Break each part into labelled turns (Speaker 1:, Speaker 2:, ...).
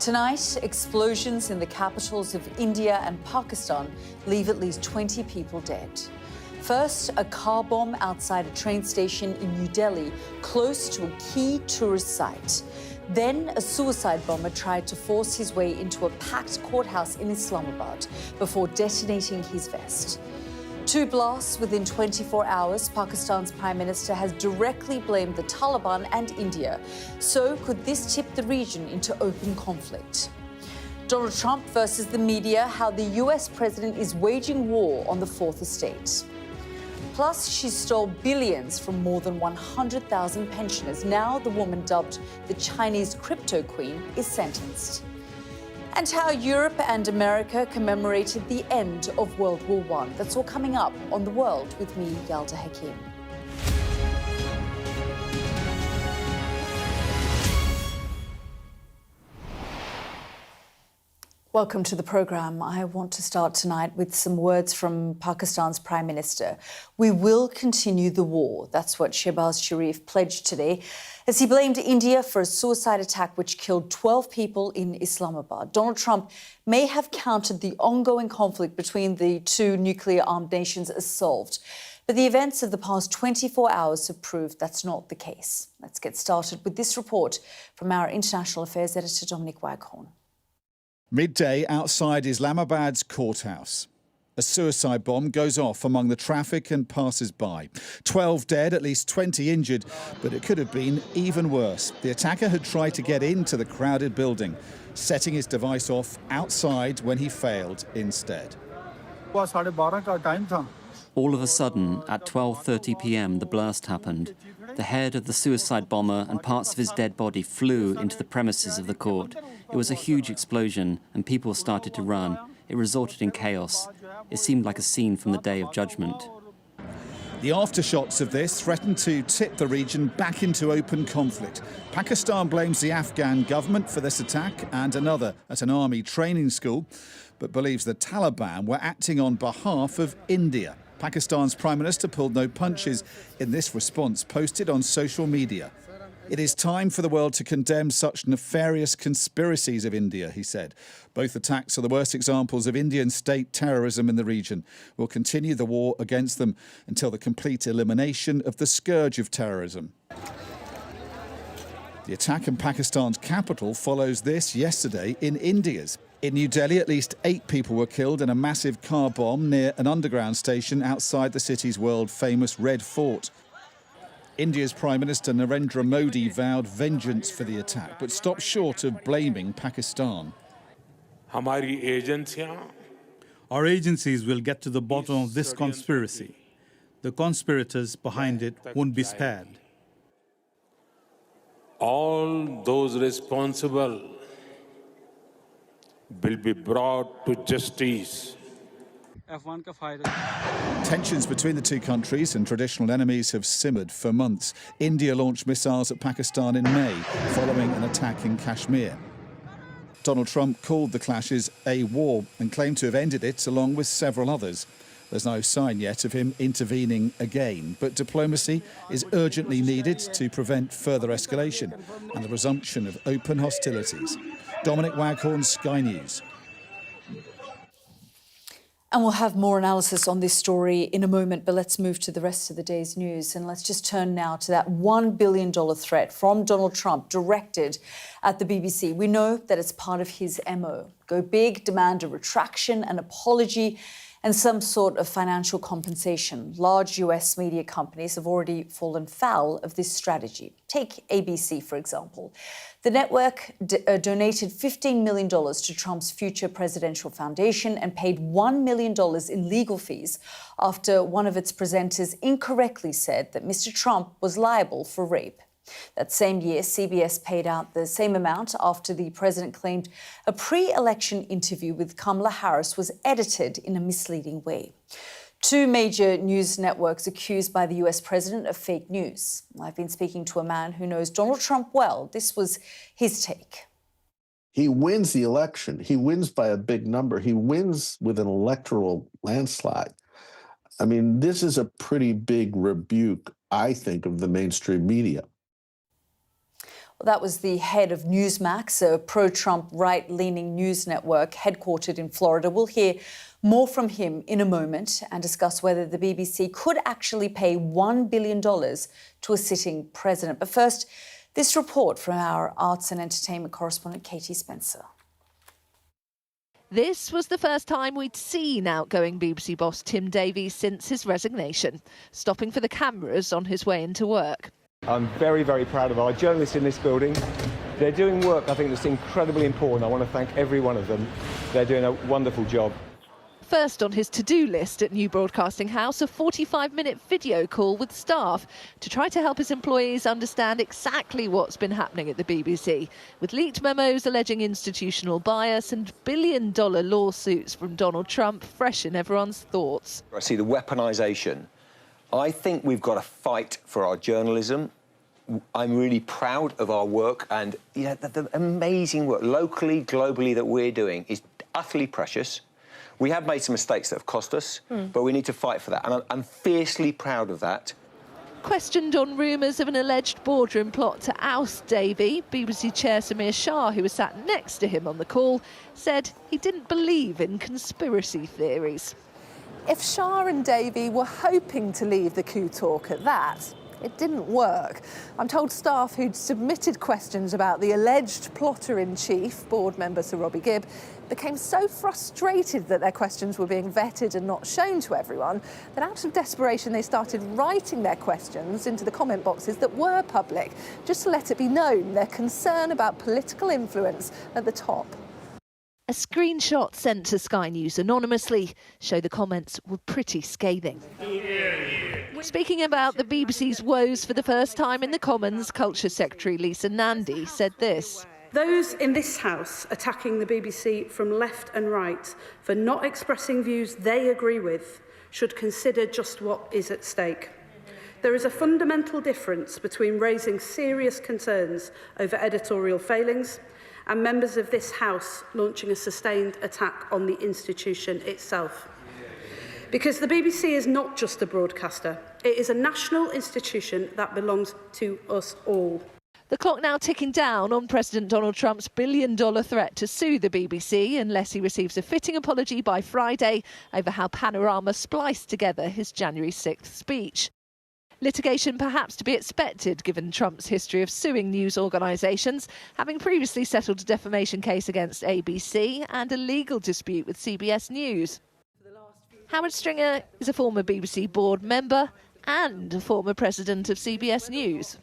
Speaker 1: Tonight, explosions in the capitals of India and Pakistan leave at least 20 people dead. First, a car bomb outside a train station in New Delhi, close to a key tourist site. Then, a suicide bomber tried to force his way into a packed courthouse in Islamabad before detonating his vest. Two blasts within 24 hours, Pakistan's Prime Minister has directly blamed the Taliban and India. So could this tip the region into open conflict? Donald Trump versus the media, how the US president is waging war on the Fourth Estate. Plus, she stole billions from more than 100,000 pensioners. Now the woman dubbed the Chinese crypto queen is sentenced. And how Europe and America commemorated the end of World War I. That's all coming up on The World with me, Yalda Hakim. Welcome to the programme. I want to start tonight with some words from Pakistan's Prime Minister. We will continue the war. That's what Shehbaz Sharif pledged today as he blamed India for a suicide attack which killed 12 people in Islamabad. Donald Trump may have counted the ongoing conflict between the two nuclear-armed nations as solved. But the events of the past 24 hours have proved that's not the case. Let's get started with this report from our International Affairs Editor, Dominic Waghorn.
Speaker 2: Midday outside Islamabad's courthouse. A suicide bomb goes off among the traffic and passers-by. 12 dead, at least 20 injured, but it could have been even worse. The attacker had tried to get into the crowded building, setting his device off outside when he failed instead.
Speaker 3: All of a sudden, at 12:30 p.m, the blast happened. The head of the suicide bomber and parts of his dead body flew into the premises of the court. It was a huge explosion, and people started to run. It resulted in chaos. It seemed like a scene from the Day of Judgment.
Speaker 2: The aftershocks of this threatened to tip the region back into open conflict. Pakistan blames the Afghan government for this attack and another at an army training school, but believes the Taliban were acting on behalf of India. Pakistan's Prime Minister pulled no punches in this response, posted on social media. It is time for the world to condemn such nefarious conspiracies of India, he said. Both attacks are the worst examples of Indian state terrorism in the region. We'll continue the war against them until the complete elimination of the scourge of terrorism. The attack in Pakistan's capital follows this yesterday in India's. In New Delhi, at least 8 people were killed in a massive car bomb near an underground station outside the city's world-famous Red Fort. India's Prime Minister Narendra Modi vowed vengeance for the attack, but stopped short of blaming Pakistan.
Speaker 4: Our
Speaker 5: agencies will get to the bottom of this conspiracy. The conspirators behind it won't be spared.
Speaker 4: All those responsible will be brought to justice.
Speaker 2: Tensions between the two countries and traditional enemies have simmered for months. India launched missiles at Pakistan in May, following an attack in Kashmir. Donald Trump called the clashes a war and claimed to have ended it along with several others. There's no sign yet of him intervening again, but diplomacy is urgently needed to prevent further escalation and the resumption of open hostilities. Dominic Waghorn, Sky News.
Speaker 1: And we'll have more analysis on this story in a moment, but let's move to the rest of the day's news. And let's just turn now to that $1 billion threat from Donald Trump directed at the BBC. We know that it's part of his MO. Go big, demand a retraction, an apology, and some sort of financial compensation. Large US media companies have already fallen foul of this strategy. Take ABC, for example. The network donated $15 million to Trump's future presidential foundation and paid $1 million in legal fees after one of its presenters incorrectly said that Mr. Trump was liable for rape. That same year, CBS paid out the same amount after the president claimed a pre-election interview with Kamala Harris was edited in a misleading way. Two major news networks accused by the US president of fake news. I've been speaking to a man who knows Donald Trump well. This was his take.
Speaker 6: He wins the election. He wins by a big number. He wins with an electoral landslide. I mean, this is a pretty big rebuke, I think, of the mainstream media.
Speaker 1: Well, that was the head of Newsmax, a pro-Trump right-leaning news network headquartered in Florida. We'll hear more from him in a moment and discuss whether the BBC could actually pay $1 billion to a sitting president. But first, this report from our arts and entertainment correspondent, Katie Spencer.
Speaker 7: This was the first time we'd seen outgoing BBC boss Tim Davies since his resignation, stopping for the cameras on his way into work.
Speaker 8: I'm very, very proud of our journalists in this building. They're doing work I think that's incredibly important. I want to thank every one of them. They're doing a wonderful job.
Speaker 7: First on his to-do list at New Broadcasting House, a 45-minute video call with staff to try to help his employees understand exactly what's been happening at the BBC, with leaked memos alleging institutional bias and billion-dollar lawsuits from Donald Trump fresh in everyone's thoughts.
Speaker 9: I see the weaponisation. I think we've got to fight for our journalism. I'm really proud of our work, and the amazing work locally, globally that we're doing is utterly precious. We have made some mistakes that have cost us, but we need to fight for that. And I'm fiercely proud of that.
Speaker 7: Questioned on rumours of an alleged boardroom plot to oust Davey, BBC Chair Samir Shah, who was sat next to him on the call, said he didn't believe in conspiracy theories.
Speaker 10: If Shah and Davey were hoping to leave the coup talk at that, it didn't work. I'm told staff who'd submitted questions about the alleged plotter-in-chief, board member Sir Robbie Gibb, became so frustrated that their questions were being vetted and not shown to everyone that out of desperation they started writing their questions into the comment boxes that were public, just to let it be known their concern about political influence at the top.
Speaker 7: A screenshot sent to Sky News anonymously showed the comments were pretty scathing. Speaking about the BBC's woes for the first time in the Commons, Culture Secretary Lisa Nandy said this.
Speaker 11: Those in this House attacking the BBC from left and right for not expressing views they agree with should consider just what is at stake. There is a fundamental difference between raising serious concerns over editorial failings and members of this House launching a sustained attack on the institution itself. Because the BBC is not just a broadcaster, it is a national institution that belongs to us all.
Speaker 7: The clock now ticking down on President Donald Trump's billion-dollar threat to sue the BBC unless he receives a fitting apology by Friday over how Panorama spliced together his January 6th speech. Litigation perhaps to be expected given Trump's history of suing news organisations, having previously settled a defamation case against ABC and a legal dispute with CBS News. Howard Stringer is a former BBC board member and a former president of CBS News.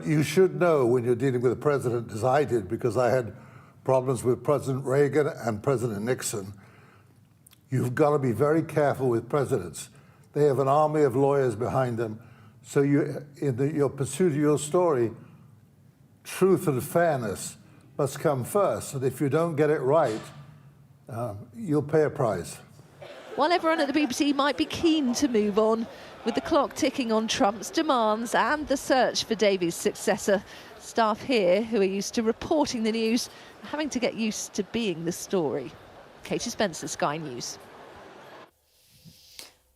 Speaker 12: You should know when you're dealing with a president, as I did, because I had problems with President Reagan and President Nixon. You've got to be very careful with presidents. They have an army of lawyers behind them. So in your pursuit of your story, truth and fairness must come first. And if you don't get it right, you'll pay a price.
Speaker 7: While everyone at the BBC might be keen to move on, with the clock ticking on Trump's demands and the search for Davies' successor, staff here who are used to reporting the news are having to get used to being the story. Katie Spencer, Sky News.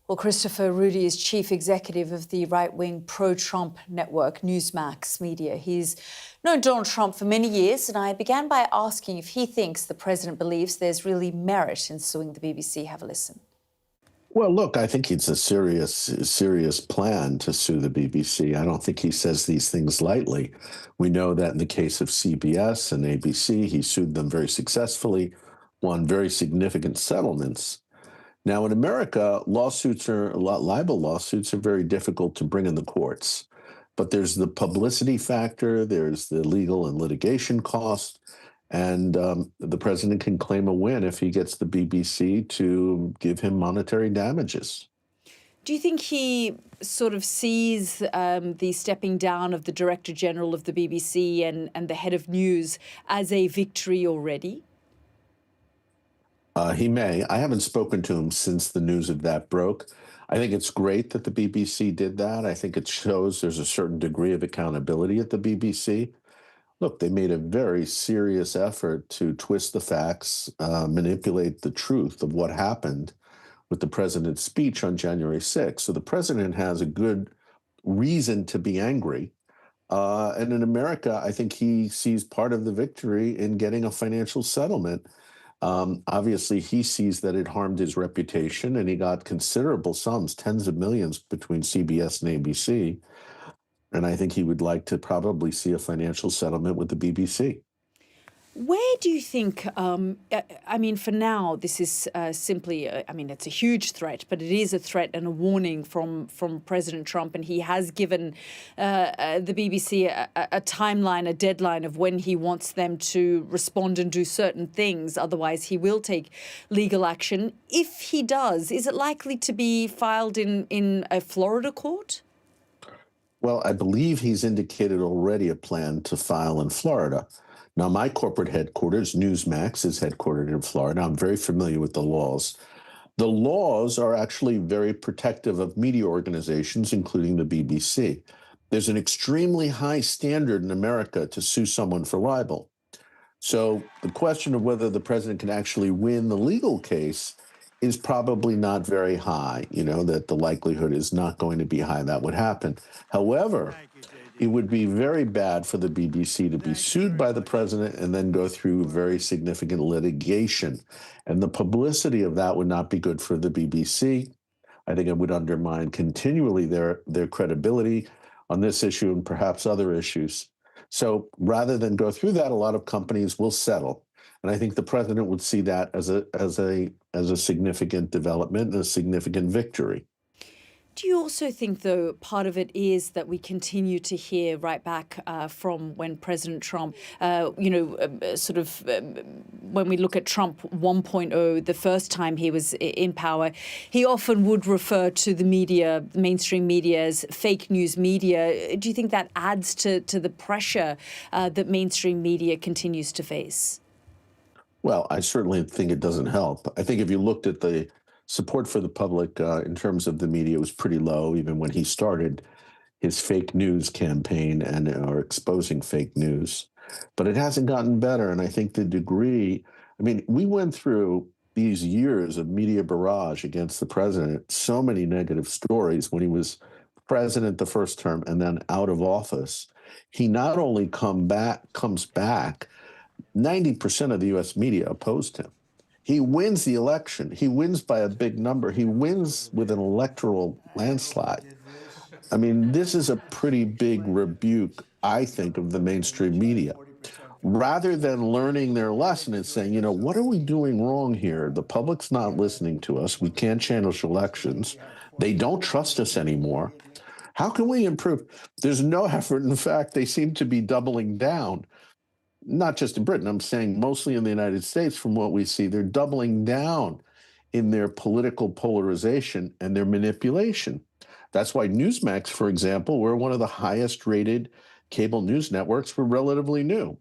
Speaker 1: Well, Christopher Rudy is chief executive of the right-wing pro-Trump network, Newsmax Media. He's known Donald Trump for many years, and I began by asking if he thinks the president believes there's really merit in suing the BBC. Have a listen.
Speaker 6: Well, look, I think it's a serious plan to sue the BBC. I don't think he says these things lightly. We know that in the case of CBS and ABC, he sued them very successfully, won very significant settlements. Now, in America, libel lawsuits are very difficult to bring in the courts. But there's the publicity factor, there's the legal and litigation cost, and the president can claim a win if he gets the BBC to give him monetary damages.
Speaker 1: Do you think he sort of sees the stepping down of the Director General of the BBC and the head of news as a victory already?
Speaker 6: He may. I haven't spoken to him since the news of that broke. I think it's great that the BBC did that. I think it shows there's a certain degree of accountability at the BBC. Look, they made a very serious effort to twist the facts, manipulate the truth of what happened with the president's speech on January 6th. So the president has a good reason to be angry. And in America, I think he sees part of the victory in getting a financial settlement. Obviously, he sees that it harmed his reputation, and he got considerable sums, tens of millions, between CBS and ABC. And I think he would like to probably see a financial settlement with the BBC.
Speaker 1: Where do you think, I mean, for now, this is simply, I mean, it's a huge threat, but it is a threat and a warning from President Trump. And he has given the BBC a timeline, a deadline of when he wants them to respond and do certain things. Otherwise, he will take legal action. If he does, is it likely to be filed in a Florida court?
Speaker 6: Well, I believe he's indicated already a plan to file in Florida. Now, my corporate headquarters, Newsmax, is headquartered in Florida. I'm very familiar with the laws. The laws are actually very protective of media organizations, including the BBC. There's an extremely high standard in America to sue someone for libel. So the question of whether the president can actually win the legal case is probably not very high, that the likelihood is not going to be high that would happen. However, it would be very bad for the BBC to be sued by the president and then go through very significant litigation. And the publicity of that would not be good for the BBC. I think it would undermine continually their credibility on this issue and perhaps other issues. So rather than go through that, a lot of companies will settle. And I think the president would see that as a significant development and a significant victory.
Speaker 1: Do you also think, though, part of it is that we continue to hear right back from when President Trump, when we look at Trump 1.0, the first time he was in power, he often would refer to the media, mainstream media, as fake news media. Do you think that adds to the pressure that mainstream media continues to face?
Speaker 6: Well, I certainly think it doesn't help. I think if you looked at the support for the public in terms of the media, was pretty low, even when he started his fake news campaign or exposing fake news. But it hasn't gotten better. And I think the degree, we went through these years of media barrage against the president, so many negative stories when he was president the first term and then out of office. He not only comes back, 90% of the U.S. media opposed him. He wins the election. He wins by a big number. He wins with an electoral landslide. This is a pretty big rebuke, I think, of the mainstream media. Rather than learning their lesson and saying, what are we doing wrong here? The public's not listening to us. We can't change elections. They don't trust us anymore. How can we improve? There's no effort. In fact, they seem to be doubling down. Not just in Britain, I'm saying mostly in the United States, from what we see, they're doubling down in their political polarization and their manipulation. That's why Newsmax, for example, we're one of the highest rated cable news networks. We're relatively new.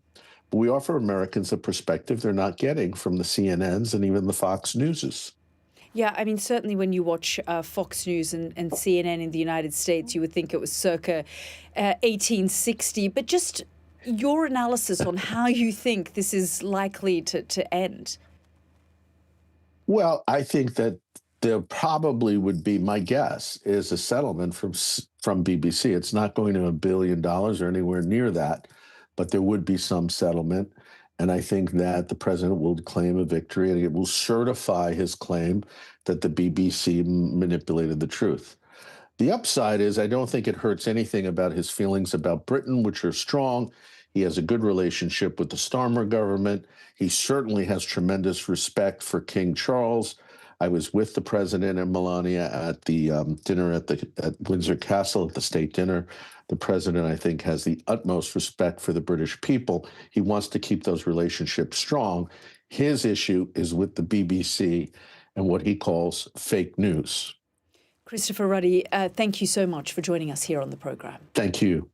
Speaker 6: But we offer Americans a perspective they're not getting from the CNNs and even the Fox Newses.
Speaker 1: Yeah, certainly when you watch Fox News and CNN in the United States, you would think it was circa 1860. But just your analysis on how you think this is likely to end.
Speaker 6: Well, I think that there probably would be, my guess, is a settlement from BBC. It's not going to $1 billion or anywhere near that, but there would be some settlement. And I think that the president will claim a victory, and it will certify his claim that the BBC manipulated the truth. The upside is I don't think it hurts anything about his feelings about Britain, which are strong. He has a good relationship with the Starmer government. He certainly has tremendous respect for King Charles. I was with the president and Melania at the dinner at Windsor Castle, at the state dinner. The president, I think, has the utmost respect for the British people. He wants to keep those relationships strong. His issue is with the BBC and what he calls fake news.
Speaker 1: Christopher Ruddy, thank you so much for joining us here on the programme.
Speaker 6: Thank you.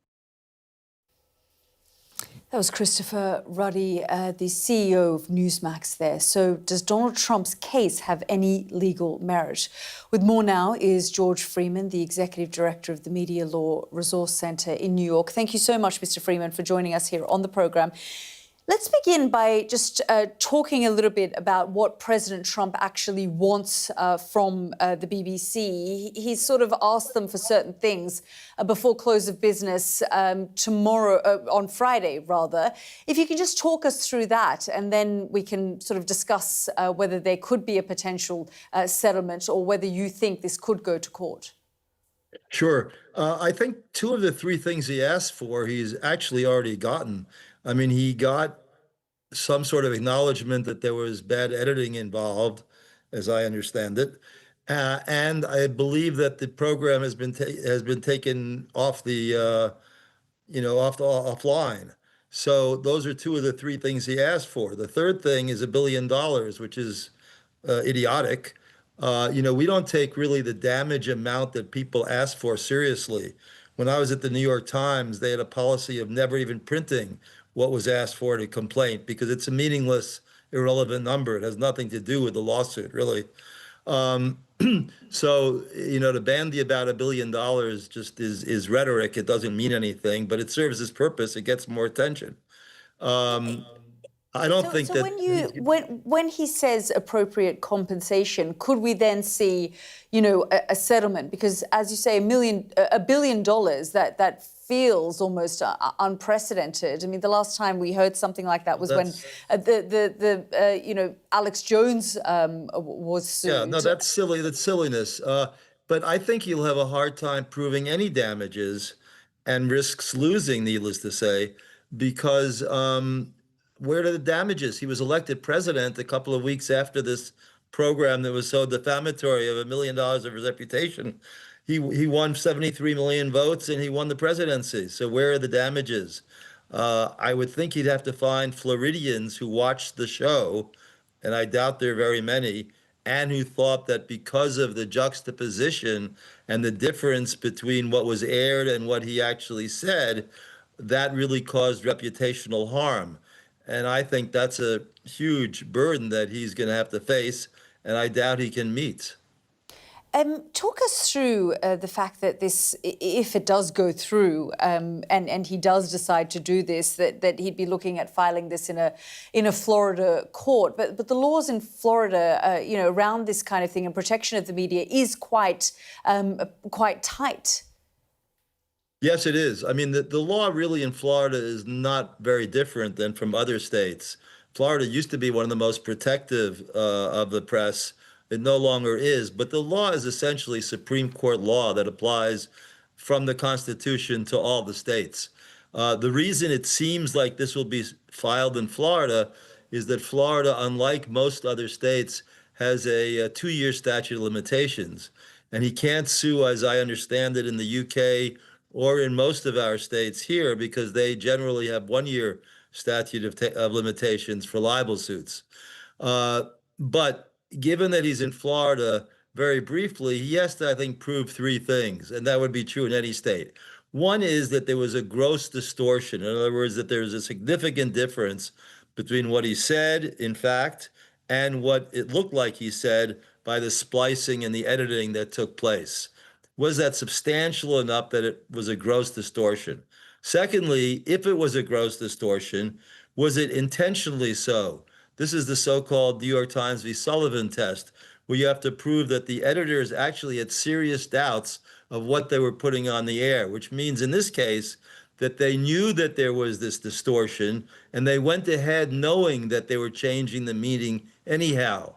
Speaker 1: That was Christopher Ruddy, the CEO of Newsmax there. So does Donald Trump's case have any legal merit? With more now is George Freeman, the Executive Director of the Media Law Resource Centre in New York. Thank you so much, Mr. Freeman, for joining us here on the programme. Let's begin by just talking a little bit about what President Trump actually wants from the BBC. He's sort of asked them for certain things before close of business tomorrow, on Friday, rather. If you can just talk us through that, and then we can sort of discuss whether there could be a potential settlement or whether you think this could go to court.
Speaker 13: Sure. I think two of the three things he asked for, he's actually already gotten. I mean, he got some sort of acknowledgement that there was bad editing involved, as I understand it, and I believe that the program has been taken off the offline. So those are two of the three things he asked for. The third thing is $1 billion, which is idiotic. We don't take really the damage amount that people ask for seriously. When I was at the New York Times, they had a policy of never even printing what was asked for in a complaint because it's a meaningless, irrelevant number. It has nothing to do with the lawsuit, really. So, to bandy about $1 billion just is rhetoric. It doesn't mean anything, but it serves its purpose. It gets more attention. I don't think that
Speaker 1: when he says appropriate compensation, could we then see, a settlement? Because as you say, $1 billion, that feels almost unprecedented. I mean, the last time we heard something like that was when Alex Jones was sued.
Speaker 13: Yeah, no, that's silly. That's silliness. But I think he'll have a hard time proving any damages and risks losing, needless to say, because where are the damages? He was elected president a couple of weeks after this program that was so defamatory of $1 million of his reputation. He won 73 million votes and he won the presidency. So where are the damages? I would think he'd have to find Floridians who watched the show, and I doubt there are very many, and who thought that because of the juxtaposition and the difference between what was aired and what he actually said, that really caused reputational harm. And I think that's a huge burden that he's going to have to face, and I doubt he can meet.
Speaker 1: Talk us through the fact that this, if it does go through, and he does decide to do this, that he'd be looking at filing this in a Florida court. But the laws in Florida, around this kind of thing and protection of the media is quite tight.
Speaker 13: Yes, it is. I mean, the law really in Florida is not very different than from other states. Florida used to be one of the most protective of the press. It no longer is, but the law is essentially Supreme Court law that applies from the Constitution to all the states. The reason it seems like this will be filed in Florida is that Florida, unlike most other states, has a 2-year statute of limitations. And he can't sue, as I understand it, in the UK or in most of our states here because they generally have 1-year statute of limitations for libel suits. But given that he's in Florida, very briefly, he has to, I think, prove 3 things, and that would be true in any state. One is that there was a gross distortion. In other words, that there's a significant difference between what he said, in fact, and what it looked like he said by the splicing and the editing that took place. Was that substantial enough that it was a gross distortion? Secondly, if it was a gross distortion, was it intentionally so? This is the so-called New York Times v. Sullivan test, where you have to prove that the editors actually had serious doubts of what they were putting on the air, which means in this case that they knew that there was this distortion and they went ahead knowing that they were changing the meaning anyhow.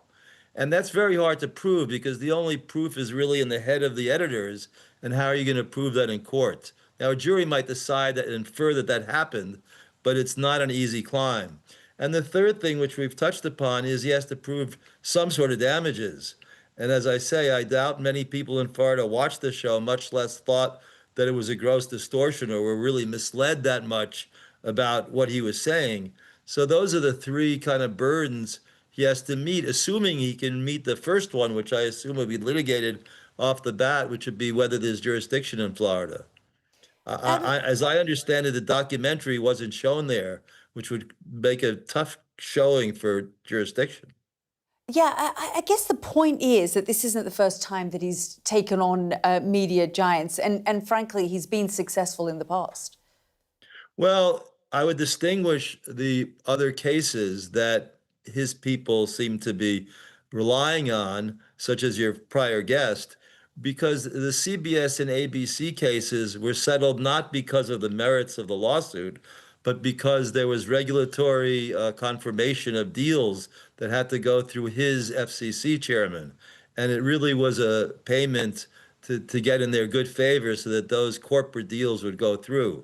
Speaker 13: And that's very hard to prove because the only proof is really in the head of the editors. And how are you going to prove that in court? Now, a jury might decide that and infer that that happened, but it's not an easy climb. And the third thing, which we've touched upon, is he has to prove some sort of damages. And as I say, I doubt many people in Florida watched the show, much less thought that it was a gross distortion or were really misled that much about what he was saying. So those are the 3 kind of burdens he has to meet, assuming he can meet the first one, which I assume would be litigated off the bat, which would be whether there's jurisdiction in Florida. As I understand it, the documentary wasn't shown there, which would make a tough showing for jurisdiction.
Speaker 1: Yeah, I guess the point is that this isn't the first time that he's taken on media giants, and frankly, he's been successful in the past.
Speaker 13: Well, I would distinguish the other cases that his people seem to be relying on, such as your prior guest, because the CBS and ABC cases were settled not because of the merits of the lawsuit, but because there was regulatory confirmation of deals that had to go through his FCC chairman. And it really was a payment to get in their good favor so that those corporate deals would go through.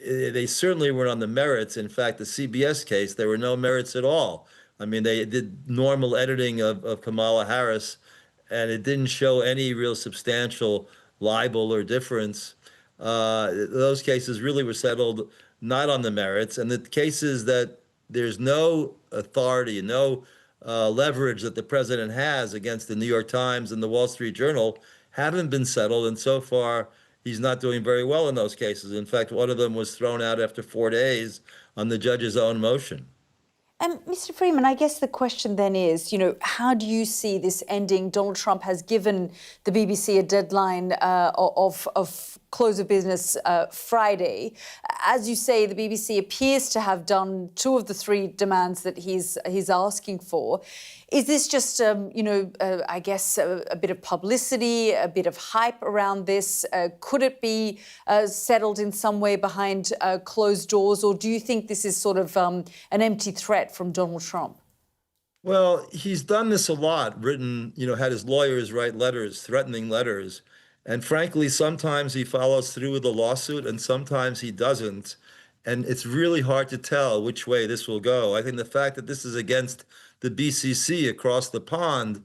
Speaker 13: They certainly weren't on the merits. In fact, the CBS case, there were no merits at all. I mean, they did normal editing of Kamala Harris, and it didn't show any real substantial libel or difference. Those cases really were settled not on the merits. And the cases that there's no authority, no leverage that the president has against the New York Times and the Wall Street Journal haven't been settled. And so far, he's not doing very well in those cases. In fact, one of them was thrown out after 4 days on the judge's own motion.
Speaker 1: Mr. Freeman, I guess the question then is, how do you see this ending? Donald Trump has given the BBC a deadline of close of business Friday. As you say, the BBC appears to have done 2 of the 3 demands that he's asking for. Is this just, I guess, a bit of publicity, a bit of hype around this? Could it be settled in some way behind closed doors, or do you think this is sort of an empty threat from Donald Trump?
Speaker 13: Well, he's done this a lot, written, had his lawyers write letters, threatening letters. And frankly, sometimes he follows through with the lawsuit and sometimes he doesn't. And it's really hard to tell which way this will go. I think the fact that this is against the BCC across the pond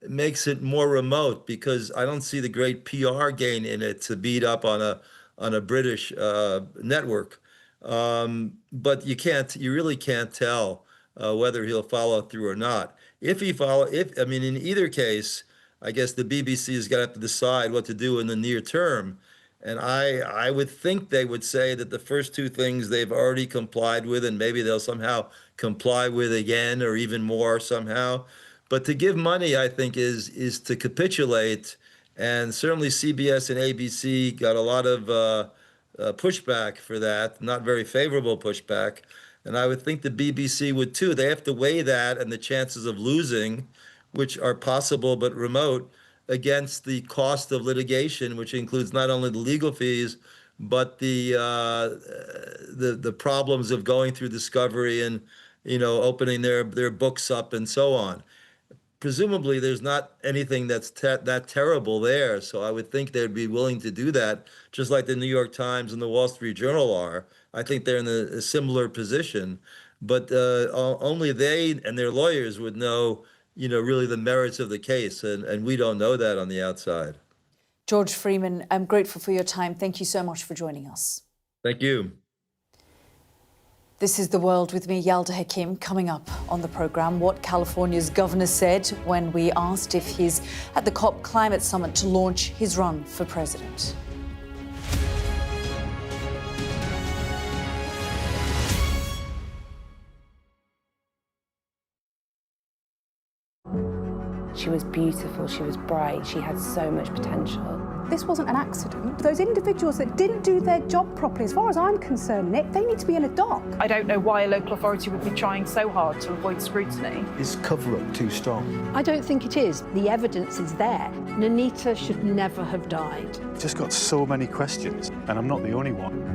Speaker 13: makes it more remote, because I don't see the great PR gain in it to beat up on a British network. But you really can't tell whether he'll follow through or not. In either case, I guess the BBC is going to have to decide what to do in the near term. And I would think they would say that the first 2 things they've already complied with, and maybe they'll somehow comply with again or even more somehow. But to give money, I think, is to capitulate. And certainly CBS and ABC got a lot of pushback for that, not very favorable pushback. And I would think the BBC would too. They have to weigh that and the chances of losing, which are possible but remote, against the cost of litigation, which includes not only the legal fees, but the problems of going through discovery and opening their books up and so on. Presumably, there's not anything that's that terrible there, so I would think they'd be willing to do that, just like the New York Times and the Wall Street Journal are. I think they're in a similar position, but only they and their lawyers would know, really the merits of the case, and we don't know that on the outside.
Speaker 1: George Freeman, I'm grateful for your time. Thank you so much for joining us.
Speaker 13: Thank you.
Speaker 1: This is The World with me, Yalda Hakim. Coming up on the programme, what California's governor said when we asked if he's at the COP Climate Summit to launch his run for president.
Speaker 14: She was beautiful, she was bright, she had so much potential.
Speaker 15: This wasn't an accident. Those individuals that didn't do their job properly, as far as I'm concerned, Nick, they need to be in a dock.
Speaker 16: I don't know why a local authority would be trying so hard to avoid scrutiny.
Speaker 17: Is cover-up too strong?
Speaker 18: I don't think it is. The evidence is there. Nanita should never have died.
Speaker 17: I've just got so many questions, and I'm not the only one.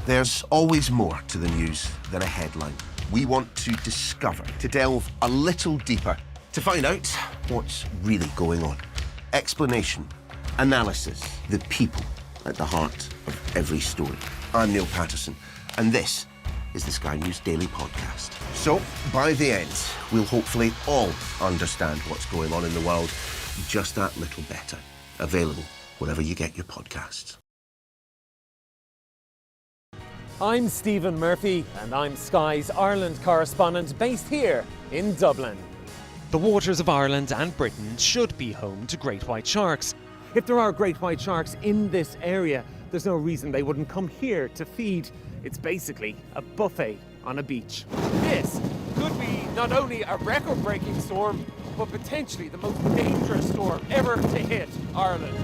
Speaker 19: There's always more to the news than a headline. We want to discover, to delve a little deeper, to find out what's really going on. Explanation, analysis, the people at the heart of every story. I'm Neil Patterson, and this is the Sky News Daily Podcast. So, by the end, we'll hopefully all understand what's going on in the world just that little better. Available wherever you get your podcasts.
Speaker 20: I'm Stephen Murphy, and I'm Sky's Ireland correspondent based here in Dublin.
Speaker 21: The waters of Ireland and Britain should be home to great white sharks.
Speaker 20: If there are great white sharks in this area, there's no reason they wouldn't come here to feed. It's basically a buffet on a beach. This could be not only a record-breaking storm, but potentially the most dangerous storm ever to hit Ireland.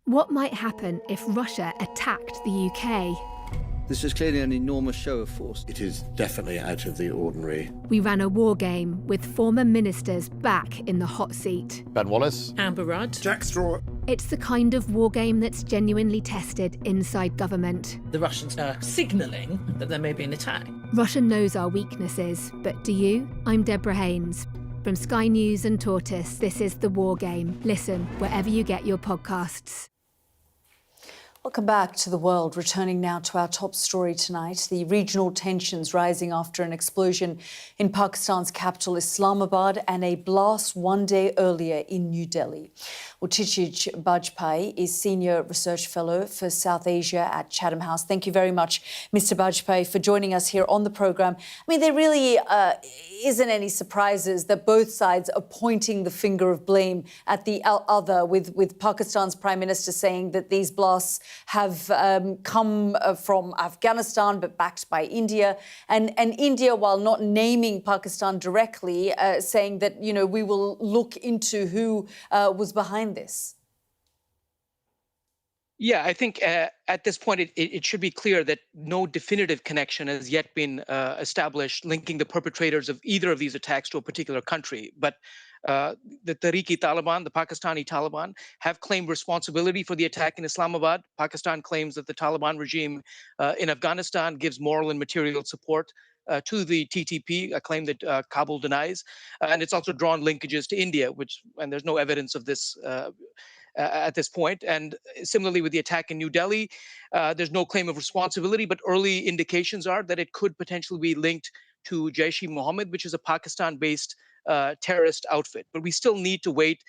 Speaker 22: What might happen if Russia attacked the UK?
Speaker 23: This is clearly an enormous show of force.
Speaker 24: It is definitely out of the ordinary.
Speaker 22: We ran a war game with former ministers back in the hot seat.
Speaker 24: Ben Wallace.
Speaker 25: Amber Rudd.
Speaker 24: Jack Straw.
Speaker 22: It's the kind of war game that's genuinely tested inside government.
Speaker 25: The Russians are signalling that there may be an attack.
Speaker 22: Russia knows our weaknesses, but do you? I'm Deborah Haynes. From Sky News and Tortoise, this is The War Game. Listen wherever you get your podcasts.
Speaker 1: Welcome back to The World. Returning now to our top story tonight, the regional tensions rising after an explosion in Pakistan's capital Islamabad and a blast one day earlier in New Delhi. Utchich Bajpai is Senior Research Fellow for South Asia at Chatham House. Thank you very much, Mr. Bajpai, for joining us here on the programme. I mean, there really isn't any surprises that both sides are pointing the finger of blame at the other, with Pakistan's Prime Minister saying that these blasts have come from Afghanistan but backed by India. And India, while not naming Pakistan directly, saying that, you know, we will look into who was behind this.
Speaker 26: Yeah, I think at this point it should be clear that no definitive connection has yet been established linking the perpetrators of either of these attacks to a particular country. But the Tehreek-e-Taliban, the Pakistani Taliban, have claimed responsibility for the attack in Islamabad. Pakistan claims that the Taliban regime in Afghanistan gives moral and material support to the TTP, a claim that Kabul denies. And it's also drawn linkages to India, and there's no evidence of this at this point. And similarly with the attack in New Delhi, there's no claim of responsibility, but early indications are that it could potentially be linked to Jaish-e-Mohammed, which is a Pakistan-based terrorist outfit. But we still need to wait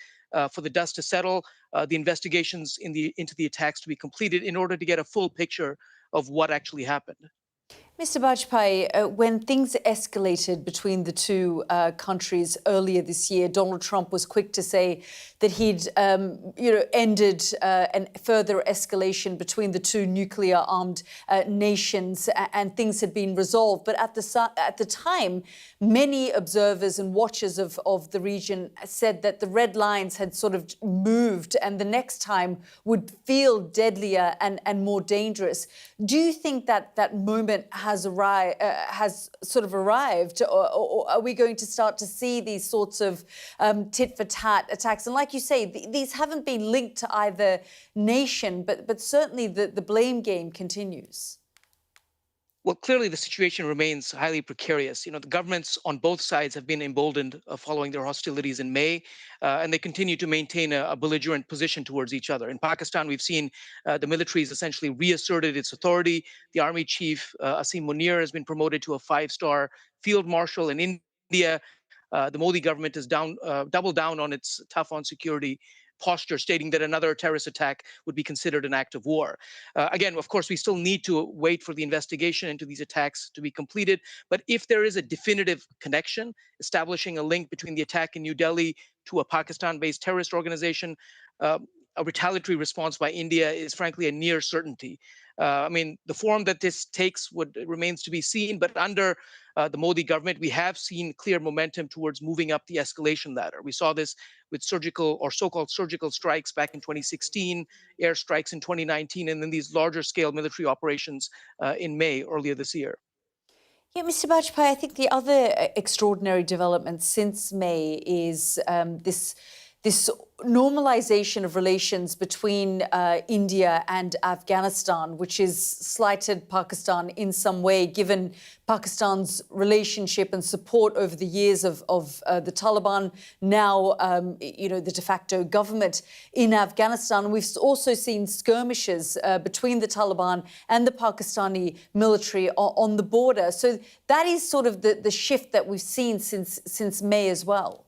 Speaker 26: for the dust to settle, the investigations into the attacks to be completed in order to get a full picture of what actually happened.
Speaker 1: Mr. Bajpai, when things escalated between the two countries earlier this year, Donald Trump was quick to say that he'd, ended an further escalation between the two nuclear-armed nations, and things had been resolved. But at the time, many observers and watchers of the region said that the red lines had sort of moved, and the next time would feel deadlier and more dangerous. Do you think that that moment has sort of arrived, or are we going to start to see these sorts of tit-for-tat attacks? And like you say, these haven't been linked to either nation, but certainly the blame game continues.
Speaker 26: Well, clearly the situation remains highly precarious. You know, the governments on both sides have been emboldened following their hostilities in May, and they continue to maintain a belligerent position towards each other. In Pakistan, we've seen the military has essentially reasserted its authority. The army chief, Asim Munir, has been promoted to a 5-star field marshal. In India, the Modi government has doubled down on its tough on security posture, stating that another terrorist attack would be considered an act of war. Again, of course, we still need to wait for the investigation into these attacks to be completed. But if there is a definitive connection, establishing a link between the attack in New Delhi to a Pakistan-based terrorist organization, a retaliatory response by India is frankly a near certainty. I mean, the form that this takes remains to be seen, but under the Modi government, we have seen clear momentum towards moving up the escalation ladder. We saw this with surgical or so-called surgical strikes back in 2016, airstrikes in 2019, and then these larger scale military operations in May earlier this year.
Speaker 1: Yeah, Mr. Bajpai, I think the other extraordinary development since May is this this normalization of relations between India and Afghanistan, which has slighted Pakistan in some way, given Pakistan's relationship and support over the years of the Taliban, now, the de facto government in Afghanistan. We've also seen skirmishes between the Taliban and the Pakistani military on the border. So that is sort of the shift that we've seen since May as well.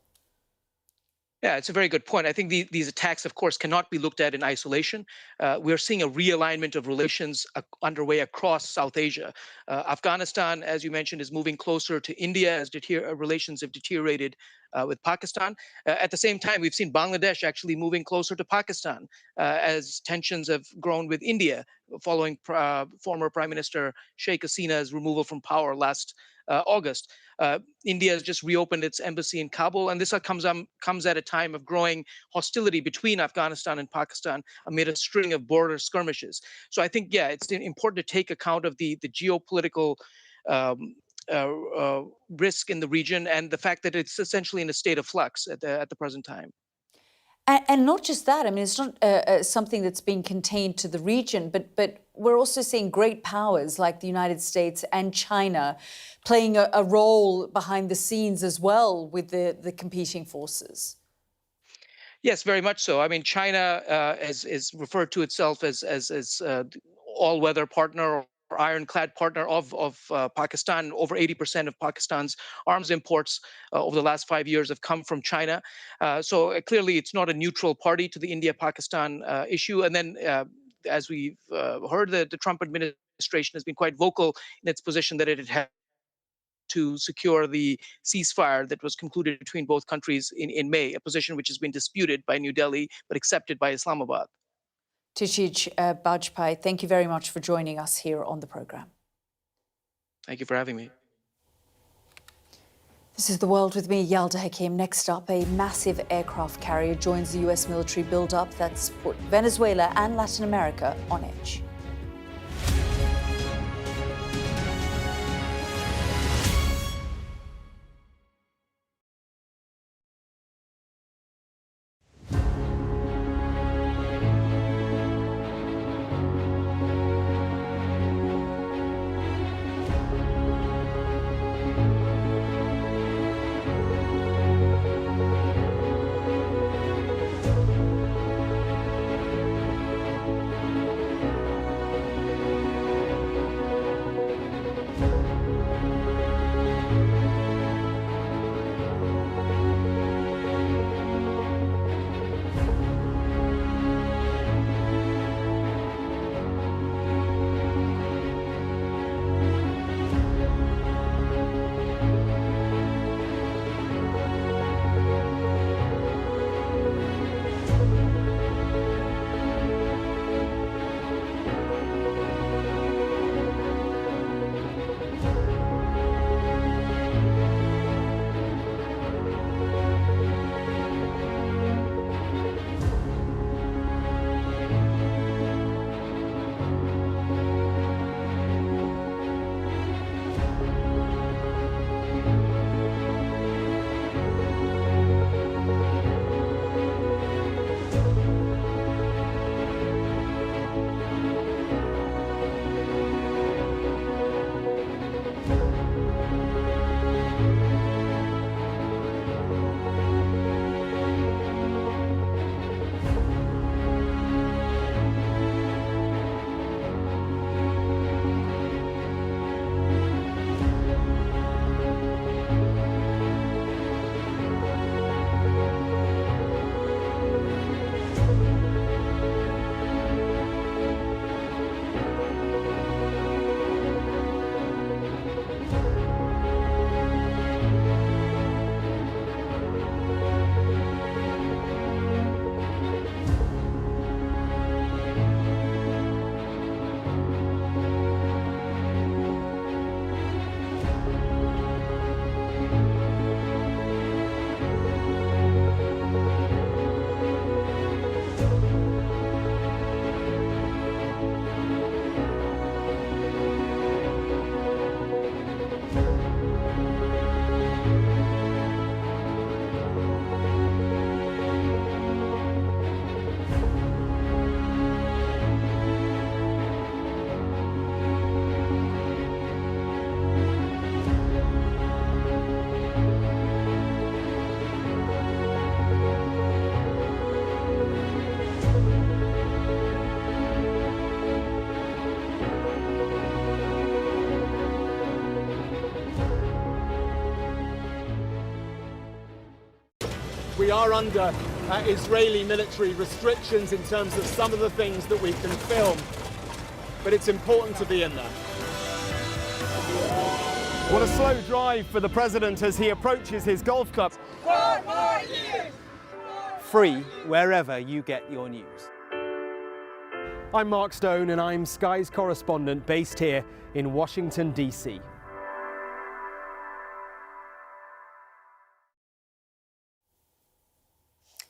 Speaker 26: Yeah, it's a very good point. I think these attacks, of course, cannot be looked at in isolation. We're seeing a realignment of relations underway across South Asia. Afghanistan, as you mentioned, is moving closer to India as relations have deteriorated with Pakistan. At the same time, we've seen Bangladesh actually moving closer to Pakistan as tensions have grown with India following former Prime Minister Sheikh Hasina's removal from power last August. India has just reopened its embassy in Kabul, and this comes at a time of growing hostility between Afghanistan and Pakistan amid a string of border skirmishes. So I think, yeah, it's important to take account of the geopolitical risk in the region and the fact that it's essentially in a state of flux at the present time.
Speaker 1: And not just that, I mean, it's not something that's been contained to the region, but we're also seeing great powers like the United States and China playing a role behind the scenes as well with the competing forces.
Speaker 26: Yes, very much so. I mean, China is referred to itself as all-weather partner or ironclad partner of Pakistan. Over 80% of Pakistan's arms imports over the last 5 years have come from China. So clearly, it's not a neutral party to the India-Pakistan issue. And then, as we've heard, the Trump administration has been quite vocal in its position that it had to secure the ceasefire that was concluded between both countries in May, a position which has been disputed by New Delhi but accepted by Islamabad.
Speaker 1: Tishij Bajpai, thank you very much for joining us here on the programme.
Speaker 26: Thank you for having me.
Speaker 1: This is The World with me, Yalda Hakim. Next up, a massive aircraft carrier joins the US military buildup that's put Venezuela and Latin America on edge.
Speaker 20: we are under Israeli military restrictions in terms of some of the things that we can film, but it's important to be in there. What a slow drive for the president as he approaches his golf club. 4 more years! Free wherever you get your news. I'm Mark Stone and I'm Sky's correspondent based here in Washington, D.C.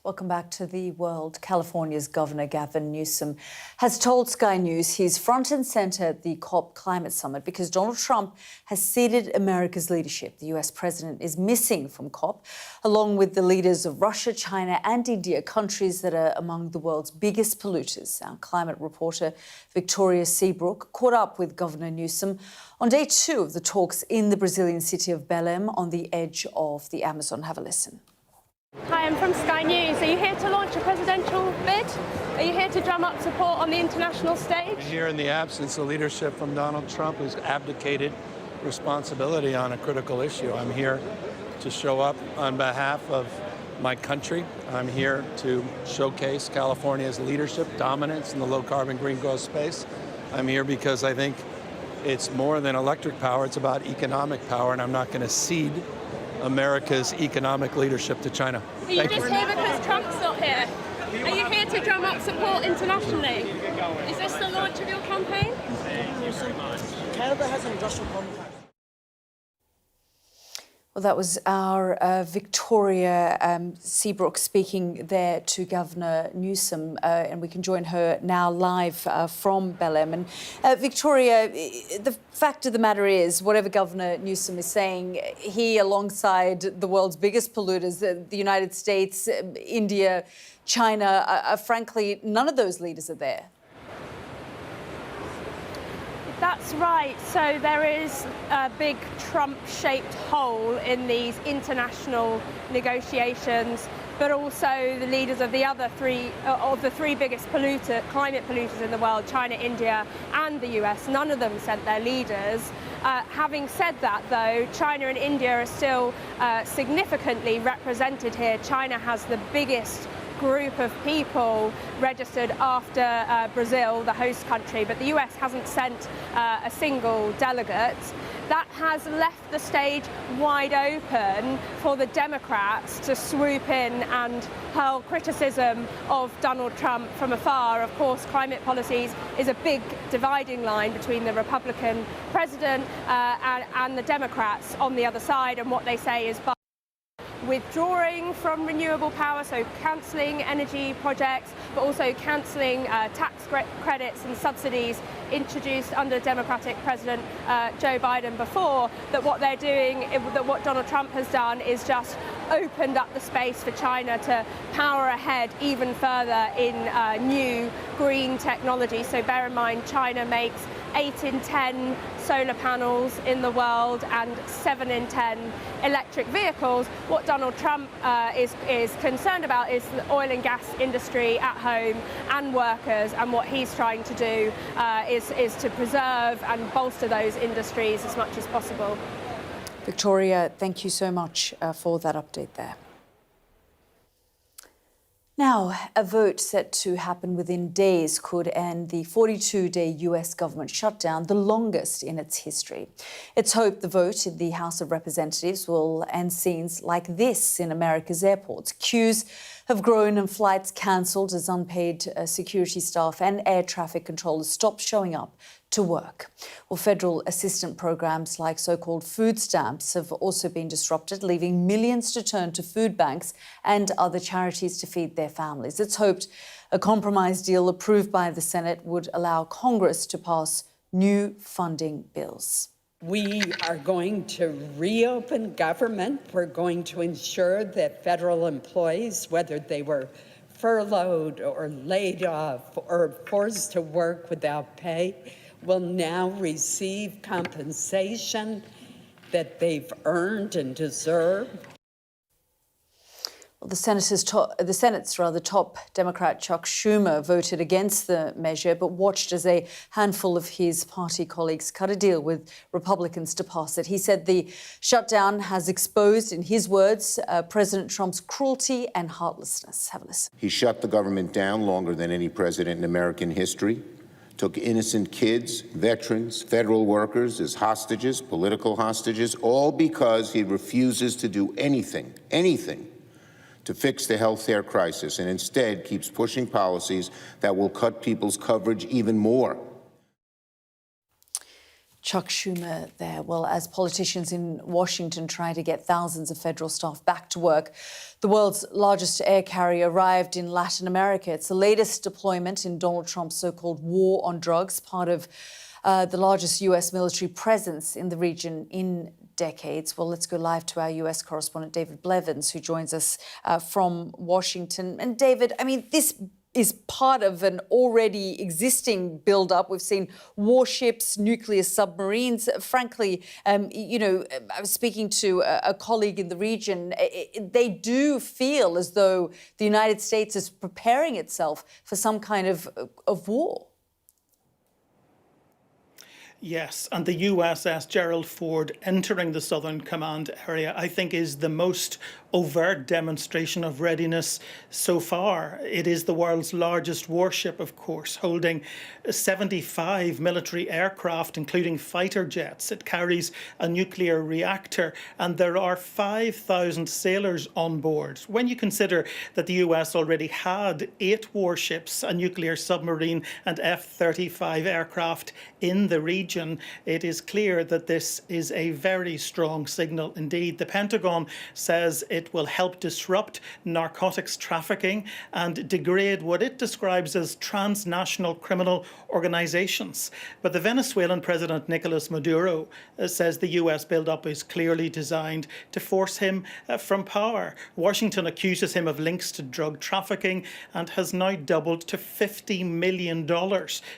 Speaker 1: Welcome back to the world. California's Governor Gavin Newsom has told Sky News he's front and centre at the COP climate summit because Donald Trump has ceded America's leadership. The US president is missing from COP, along with the leaders of Russia, China and India, countries that are among the world's biggest polluters. Our climate reporter Victoria Seabrook caught up with Governor Newsom on day 2 of the talks in the Brazilian city of Belém on the edge of the Amazon. Have a listen.
Speaker 2: Hi, I'm from Sky News. Are you here to launch a presidential bid? Are you here to drum up support on the international stage?
Speaker 24: Here in the absence of leadership from Donald Trump, who's abdicated responsibility on a critical issue. I'm here to show up on behalf of my country. I'm here to showcase California's leadership, dominance in the low-carbon green growth space. I'm here because I think it's more than electric power, it's about economic power, and I'm not going to cede America's economic leadership to China.
Speaker 2: Are you just here because Trump's not here? Are you here to drum up support internationally? Is this the launch of your campaign?
Speaker 3: Canada has an industrial compact.
Speaker 1: Well, that was our Victoria Seabrook speaking there to Governor Newsom, and we can join her now live from Belém. And Victoria, the fact of the matter is, whatever Governor Newsom is saying, he, alongside the world's biggest polluters, the United States, India, China, frankly, none of those leaders are there.
Speaker 2: That's right. So there is a big Trump-shaped hole in these international negotiations, but also the leaders of the other three biggest climate polluters in the world, China, India and the US, none of them sent their leaders. Having said that, though, China and India are still significantly represented here. China has the biggest group of people registered after Brazil, the host country, but the US hasn't sent a single delegate. That has left the stage wide open for the Democrats to swoop in and hurl criticism of Donald Trump from afar. Of course, climate policies is a big dividing line between the Republican president and the Democrats on the other side, and what they say is withdrawing from renewable power, so cancelling energy projects, but also cancelling tax credits and subsidies introduced under Democratic President Joe Biden before. That what they're doing, that what Donald Trump has done is just opened up the space for China to power ahead even further in new green technology. So bear in mind, China makes 8 in 10 solar panels in the world and 7 in 10 electric vehicles. What Donald Trump is concerned about is the oil and gas industry at home and workers, and what he's trying to do is to preserve and bolster those industries as much as possible.
Speaker 1: Victoria, thank you so much for that update there. Now, a vote set to happen within days could end the 42-day US government shutdown, the longest in its history. It's hoped the vote in the House of Representatives will end scenes like this in America's airports. Queues have grown and flights cancelled as unpaid security staff and air traffic controllers stop showing up to work. Well, federal assistance programs like so-called food stamps have also been disrupted, leaving millions to turn to food banks and other charities to feed their families. It's hoped a compromise deal approved by the Senate would allow Congress to pass new funding bills.
Speaker 4: We are going to reopen government. We're going to ensure that federal employees, whether they were furloughed or laid off or forced to work without pay, will now receive compensation that they've earned and deserve.
Speaker 1: The Senate's top Democrat Chuck Schumer voted against the measure, but watched as a handful of his party colleagues cut a deal with Republicans to pass it. He said the shutdown has exposed, in his words, President Trump's cruelty and heartlessness. Have a listen.
Speaker 5: He shut the government down longer than any president in American history, took innocent kids, veterans, federal workers as hostages, political hostages, all because he refuses to do anything to fix the health care crisis, and instead keeps pushing policies that will cut people's coverage even more.
Speaker 1: Chuck Schumer there. Well, as politicians in Washington try to get thousands of federal staff back to work, the world's largest air carrier arrived in Latin America. It's the latest deployment in Donald Trump's so-called war on drugs, part of the largest US military presence in the region in decades. Well, let's go live to our US correspondent, David Blevins, who joins us from Washington. And David, I mean, this is part of an already existing build-up. We've seen warships, nuclear submarines. Frankly, I was speaking to a colleague in the region. They do feel as though the United States is preparing itself for some kind of war.
Speaker 8: Yes, and the USS Gerald Ford entering the Southern Command area, I think, is the most overt demonstration of readiness so far. It is the world's largest warship, of course, holding 75 military aircraft, including fighter jets. It carries a nuclear reactor, and there are 5,000 sailors on board. When you consider that the US already had 8 warships, a nuclear submarine, and F-35 aircraft in the region, it is clear that this is a very strong signal indeed. The Pentagon says it will help disrupt narcotics trafficking and degrade what it describes as transnational criminal organizations. But the Venezuelan President Nicolas Maduro says the US buildup is clearly designed to force him from power. Washington accuses him of links to drug trafficking and has now doubled to $50 million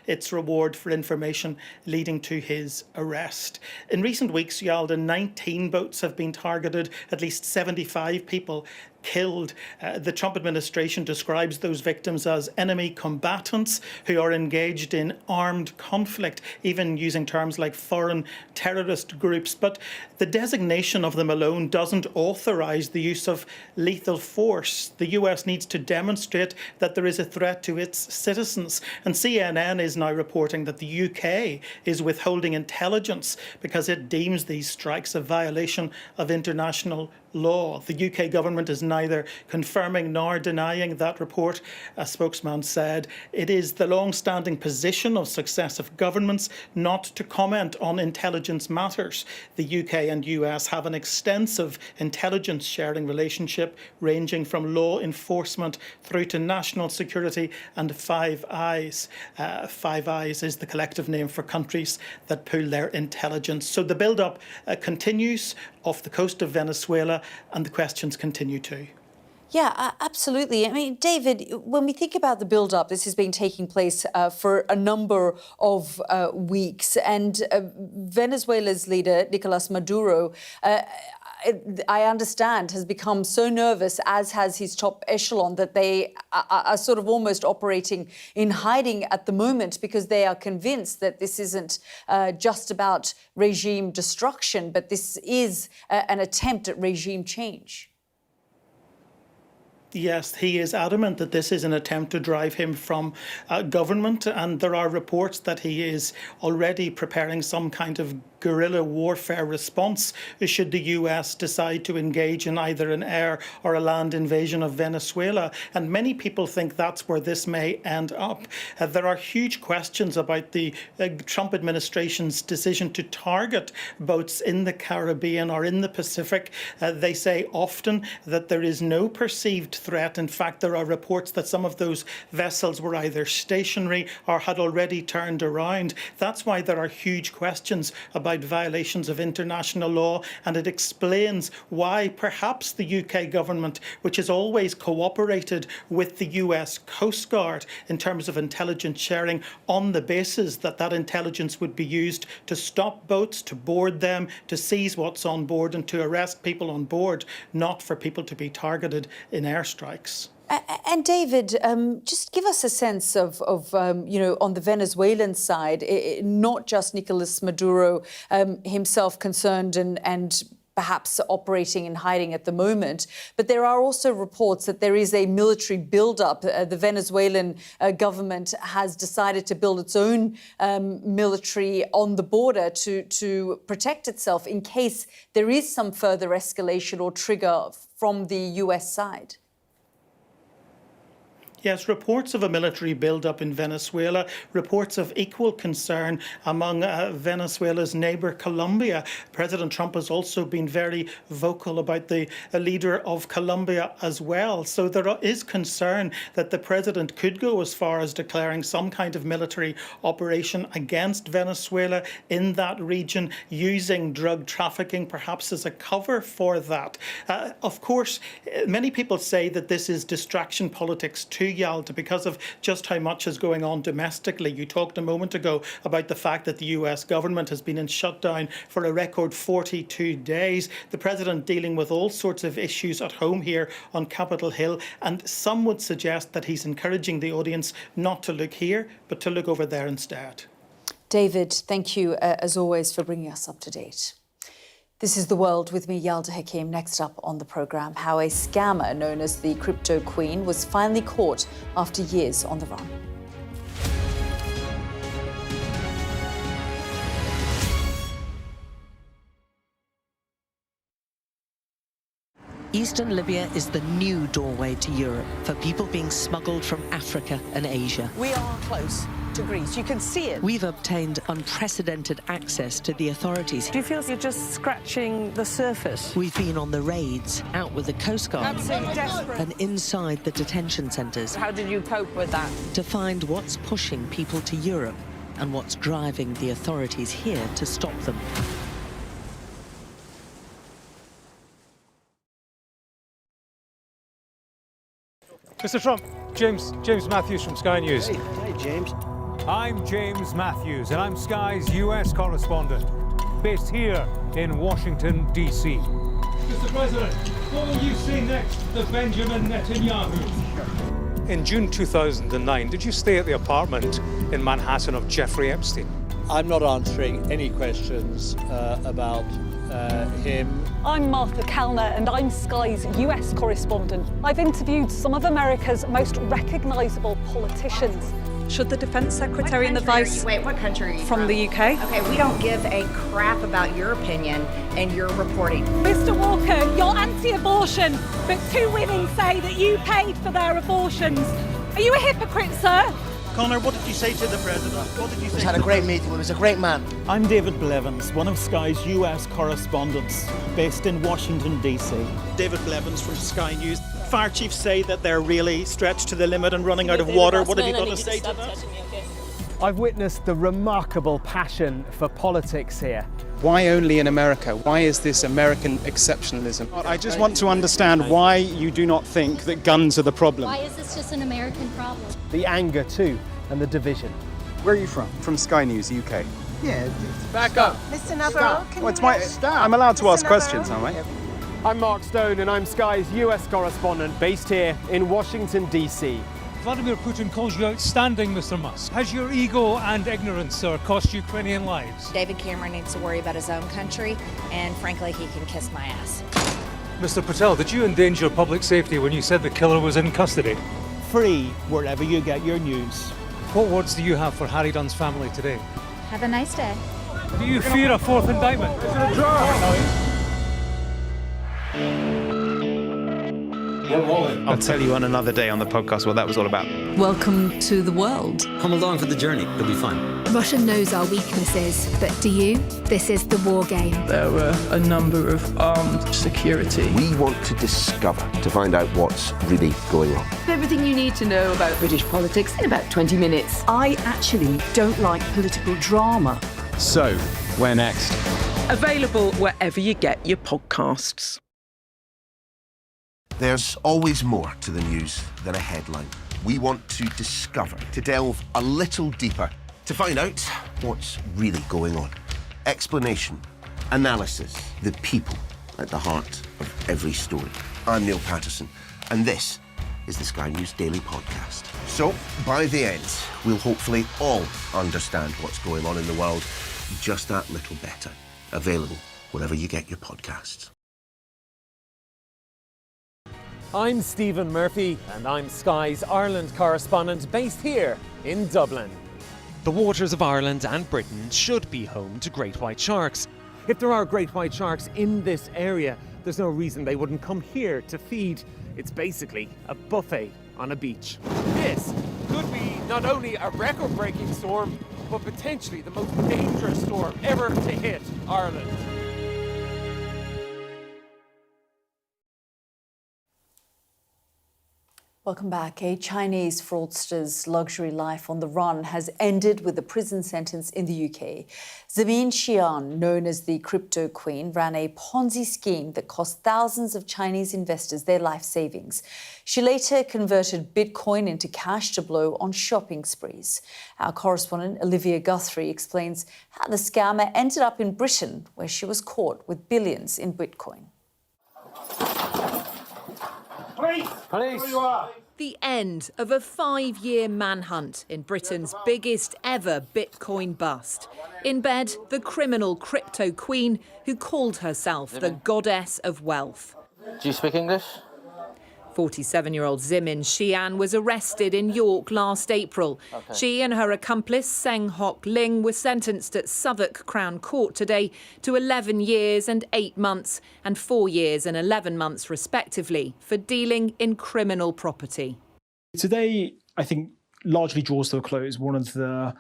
Speaker 8: its reward for information leading to his arrest. In recent weeks, Yalda, 19 boats have been targeted, at least 75 people killed. The Trump administration describes those victims as enemy combatants who are engaged in armed conflict, even using terms like foreign terrorist groups. But the designation of them alone doesn't authorize the use of lethal force. The US needs to demonstrate that there is a threat to its citizens. And CNN is now reporting that the UK is withholding intelligence because it deems these strikes a violation of international law. The UK government is neither confirming nor denying that report. A spokesman said it is the long-standing position of successive governments not to comment on intelligence matters. The UK and US have an extensive intelligence sharing relationship ranging from law enforcement through to national security and Five Eyes. Five Eyes is the collective name for countries that pool their intelligence. So the build-up continues off the coast of Venezuela, and the questions continue too.
Speaker 1: Yeah, absolutely. I mean, David, when we think about the build-up, this has been taking place for a number of weeks, and Venezuela's leader, Nicolas Maduro, I understand, has become so nervous, as has his top echelon, that they are sort of almost operating in hiding at the moment because they are convinced that this isn't just about regime destruction, but this is an attempt at regime change.
Speaker 8: Yes, he is adamant that this is an attempt to drive him from government, and there are reports that he is already preparing some kind of guerrilla warfare response should the US decide to engage in either an air or a land invasion of Venezuela. And many people think that's where this may end up. There are huge questions about the Trump administration's decision to target boats in the Caribbean or in the Pacific. They say often that there is no perceived threat. In fact, there are reports that some of those vessels were either stationary or had already turned around. That's why there are huge questions about violations of international law, and it explains why perhaps the UK government, which has always cooperated with the US Coast Guard in terms of intelligence sharing on the basis that that intelligence would be used to stop boats, to board them, to seize what's on board and to arrest people on board, not for people to be targeted in airstrikes.
Speaker 1: And David, just give us a sense of on the Venezuelan side, not just Nicolas Maduro himself concerned and perhaps operating and hiding at the moment, but there are also reports that there is a military buildup. The Venezuelan government has decided to build its own military on the border to protect itself in case there is some further escalation or trigger from the US side.
Speaker 8: Yes, reports of a military buildup in Venezuela, reports of equal concern among Venezuela's neighbour Colombia. President Trump has also been very vocal about the leader of Colombia as well. So there is concern that the president could go as far as declaring some kind of military operation against Venezuela in that region, using drug trafficking perhaps as a cover for that. Of course, many people say that this is distraction politics too, Yalda, because of just how much is going on domestically. You talked a moment ago about the fact that the US government has been in shutdown for a record 42 days. The president dealing with all sorts of issues at home here on Capitol Hill, and some would suggest that he's encouraging the audience not to look here, but to look over there instead.
Speaker 1: David, thank you as always for bringing us up to date. This is The World with me, Yalda Hakim. Next up on the programme, how a scammer known as the Crypto Queen was finally caught after years on the run.
Speaker 6: Eastern Libya is the new doorway to Europe for people being smuggled from Africa and Asia.
Speaker 7: We are close to Greece. You can see it.
Speaker 6: We've obtained unprecedented access to the authorities.
Speaker 7: Do you feel you're just scratching the surface?
Speaker 6: We've been on the raids, out with the Coast Guard,
Speaker 7: Absolutely desperate.
Speaker 6: and inside the detention centres.
Speaker 7: How did you cope with that?
Speaker 6: To find what's pushing people to Europe and what's driving the authorities here to stop them.
Speaker 20: Mr. Trump, James Matthews from Sky News.
Speaker 3: Hey, James.
Speaker 20: I'm James Matthews, and I'm Sky's US correspondent, based here in Washington, D.C. Mr. President, what will you say next to Benjamin Netanyahu? In June 2009, did you stay at the apartment in Manhattan of Jeffrey Epstein?
Speaker 9: I'm not answering any questions about him.
Speaker 15: I'm Martha Kellner and I'm Sky's US correspondent. I've interviewed some of America's most recognisable politicians. Should the Defence Secretary and the Vice...
Speaker 10: Wait, what country are you
Speaker 15: from? The UK.
Speaker 10: Okay, we don't give a crap about your opinion and your reporting.
Speaker 15: Mr Walker, you're anti-abortion, but 2 women say that you paid for their abortions. Are you a hypocrite, sir?
Speaker 8: Conor, what did you say to the president? What did you say?
Speaker 3: We had a great meeting. He was a great man.
Speaker 8: I'm David Blevins, one of Sky's US correspondents based in Washington, D.C. David Blevins from Sky News. Fire chiefs say that they're really stretched to the limit and running out of water. What have you got to say to that?
Speaker 20: I've witnessed the remarkable passion for politics here.
Speaker 11: Why only in America? Why is this American exceptionalism? I just want to understand why you do not think that guns are the problem.
Speaker 12: Why is this just an American problem?
Speaker 20: The anger too, and the division.
Speaker 11: Where are you from? From Sky News, UK.
Speaker 3: Yeah.
Speaker 11: Back up.
Speaker 10: Mr Navarro, can
Speaker 11: I'm allowed to ask questions, aren't I?
Speaker 20: I'm Mark Stone and I'm Sky's US correspondent based here in Washington, D.C.
Speaker 27: Vladimir Putin calls you outstanding, Mr. Musk. Has your ego and ignorance, sir, cost Ukrainian lives?
Speaker 12: David Cameron needs to worry about his own country, and frankly, he can kiss my ass.
Speaker 27: Mr. Patel, did you endanger public safety when you said the killer was in custody?
Speaker 8: Free wherever you get your news.
Speaker 27: What words do you have for Harry Dunn's family today?
Speaker 12: Have a nice day.
Speaker 27: Do you fear a fourth indictment?
Speaker 13: We're rolling. I'll tell you on another day on the podcast what that was all about.
Speaker 14: Welcome to the world.
Speaker 16: Come along for the journey. It'll be fun.
Speaker 22: Russia knows our weaknesses, but do you? This is the war game.
Speaker 17: There were a number of armed security.
Speaker 18: We want to discover, to find out what's really going on.
Speaker 19: Everything you need to know about British politics in about 20 minutes.
Speaker 21: I actually don't like political drama.
Speaker 11: So, where next?
Speaker 14: Available wherever you get your podcasts.
Speaker 23: There's always more to the news than a headline. We want to discover, to delve a little deeper, to find out what's really going on. Explanation, analysis, the people at the heart of every story. I'm Neil Patterson, and this is the Sky News Daily Podcast. So, by the end, we'll hopefully all understand what's going on in the world just that little better. Available wherever you get your podcasts.
Speaker 20: I'm Stephen Murphy, and I'm Sky's Ireland correspondent based here in Dublin.
Speaker 28: The waters of Ireland and Britain should be home to great white sharks.
Speaker 20: If there are great white sharks in this area, there's no reason they wouldn't come here to feed. It's basically a buffet on a beach. This could be not only a record-breaking storm, but potentially the most dangerous storm ever to hit Ireland.
Speaker 1: Welcome back. A Chinese fraudster's luxury life on the run has ended with a prison sentence in the UK. Zemin Xian, known as the Crypto Queen, ran a Ponzi scheme that cost thousands of Chinese investors their life savings. She later converted Bitcoin into cash to blow on shopping sprees. Our correspondent Olivia Guthrie explains how the scammer ended up in Britain, where she was caught with billions in Bitcoin.
Speaker 29: Police! Police! Where you are? The end of a 5-year manhunt in Britain's biggest ever Bitcoin bust. In bed, the criminal crypto queen who called herself the goddess of wealth.
Speaker 30: Do you speak English?
Speaker 29: 47-year-old Zemin Xian was arrested in York last April.
Speaker 30: Okay.
Speaker 29: She and her accomplice, Seng Hock Ling, were sentenced at Southwark Crown Court today to 11 years and 8 months and 4 years and 11 months, respectively, for dealing in criminal property.
Speaker 31: Today, I think, largely draws to a close one of the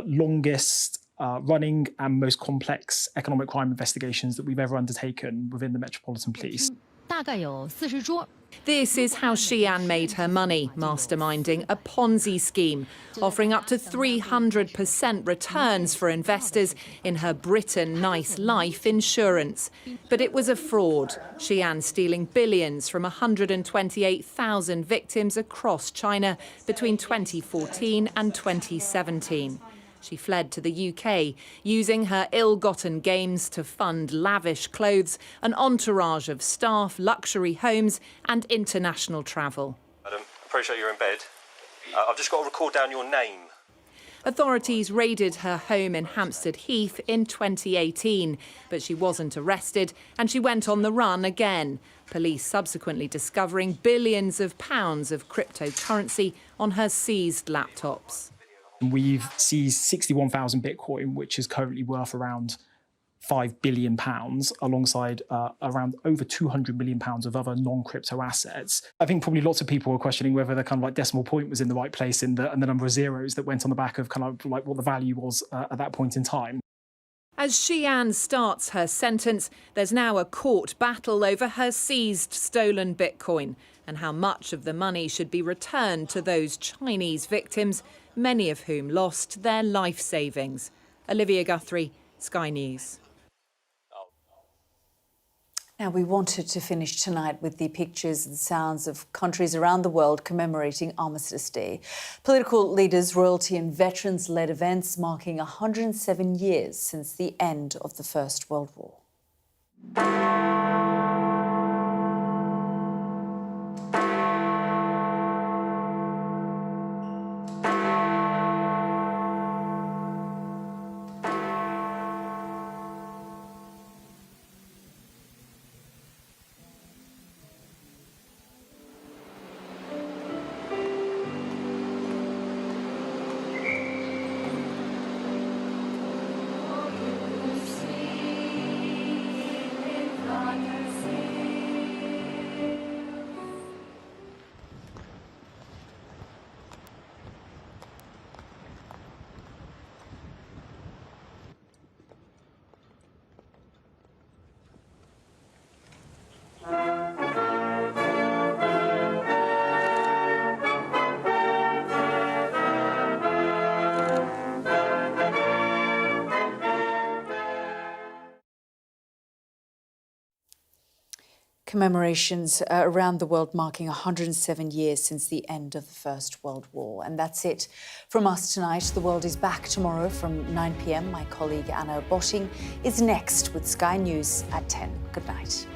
Speaker 31: longest running and most complex economic crime investigations that we've ever undertaken within the Metropolitan Police.
Speaker 29: This is how Xian made her money, masterminding a Ponzi scheme, offering up to 300% returns for investors in her Britain Nice Life insurance. But it was a fraud, Xian stealing billions from 128,000 victims across China between 2014 and 2017. She fled to the UK, using her ill-gotten gains to fund lavish clothes, an entourage of staff, luxury homes and international travel.
Speaker 32: Madam, appreciate you're in bed. I've just got to record down your name.
Speaker 29: Authorities raided her home in Hampstead Heath in 2018, but she wasn't arrested and she went on the run again. Police subsequently discovering billions of pounds of cryptocurrency on her seized laptops.
Speaker 31: We've seized 61,000 Bitcoin, which is currently worth around £5 billion, alongside around over £200 million of other non-crypto assets. I think probably lots of people were questioning whether the kind of like decimal point was in the right place and the number of zeros that went on the back of kind of like what the value was at that point in time.
Speaker 29: As Xian starts her sentence, there's now a court battle over her seized stolen Bitcoin and how much of the money should be returned to those Chinese victims, many of whom lost their life savings. Olivia Guthrie, Sky News.
Speaker 1: Now, we wanted to finish tonight with the pictures and sounds of countries around the world commemorating Armistice Day. Political leaders, royalty and veterans-led events marking 107 years since the end of the First World War.
Speaker 33: God.
Speaker 1: Commemorations around the world marking 107 years since the end of the First World War. And that's it from us tonight. The World is back tomorrow from 9 p.m. My colleague Anna Botting is next with Sky News at 10. Good night.